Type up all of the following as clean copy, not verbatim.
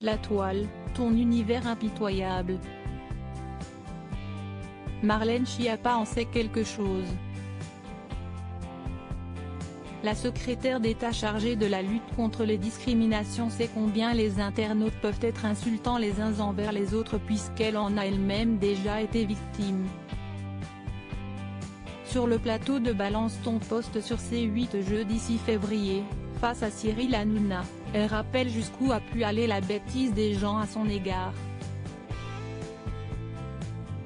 La toile, ton univers impitoyable. Marlène Schiappa en sait quelque chose. La secrétaire d'État chargée de la lutte contre les discriminations sait combien les internautes peuvent être insultants les uns envers les autres puisqu'elle en a elle-même déjà été victime. Sur le plateau de Balance ton poste sur C8 jeudi 6 février, face à Cyril Hanouna, elle rappelle jusqu'où a pu aller la bêtise des gens à son égard.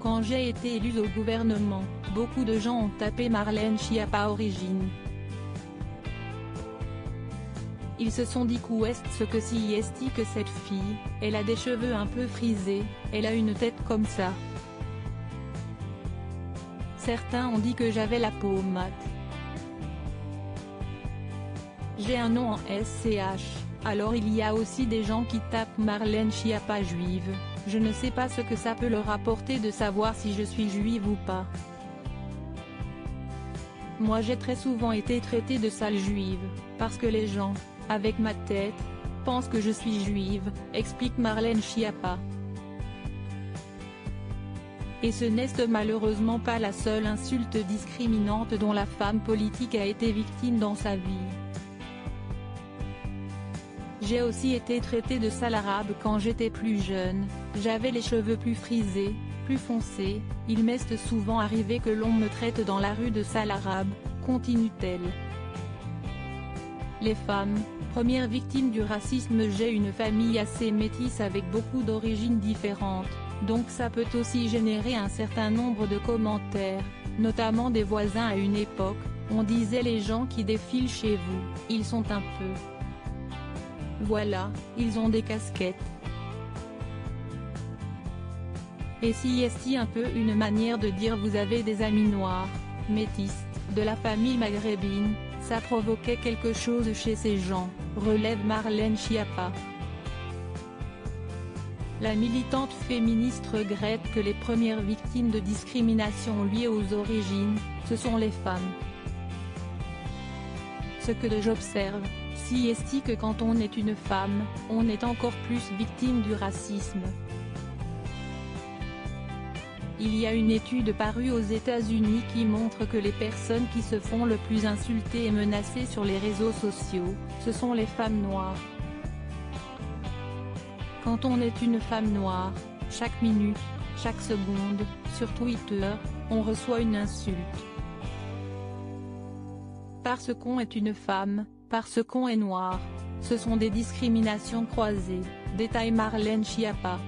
Quand j'ai été élue au gouvernement, beaucoup de gens ont tapé Marlène Schiappa origine. Ils se sont dit qu'ouest-ce que si est-ce que cette fille, elle a des cheveux un peu frisés, elle a une tête comme ça. Certains ont dit que j'avais la peau mate. J'ai un nom en SCH, alors il y a aussi des gens qui tapent Marlène Schiappa juive, je ne sais pas ce que ça peut leur apporter de savoir si je suis juive ou pas. Moi j'ai très souvent été traitée de sale juive, parce que les gens, avec ma tête, pensent que je suis juive, explique Marlène Schiappa. Et ce n'est malheureusement pas la seule insulte discriminante dont la femme politique a été victime dans sa vie. J'ai aussi été traitée de sale arabe quand j'étais plus jeune, j'avais les cheveux plus frisés, plus foncés, il m'est souvent arrivé que l'on me traite dans la rue de sale arabe, continue-t-elle. Les femmes, premières victimes du racisme. J'ai une famille assez métisse avec beaucoup d'origines différentes, donc ça peut aussi générer un certain nombre de commentaires, notamment des voisins à une époque, on disait les gens qui défilent chez vous, ils sont un peu… Voilà, ils ont des casquettes. Et si est un peu une manière de dire vous avez des amis noirs, métis, de la famille maghrébine, ça provoquait quelque chose chez ces gens, relève Marlène Schiappa. La militante féministe regrette que les premières victimes de discrimination liées aux origines, ce sont les femmes. Ce que j'observe, si est que quand on est une femme, on est encore plus victime du racisme. Il y a une étude parue aux États-Unis qui montre que les personnes qui se font le plus insulter et menacer sur les réseaux sociaux, ce sont les femmes noires. Quand on est une femme noire, chaque minute, chaque seconde, sur Twitter, on reçoit une insulte. Parce qu'on est une femme, parce qu'on est noir, ce sont des discriminations croisées, détaille Marlène Schiappa.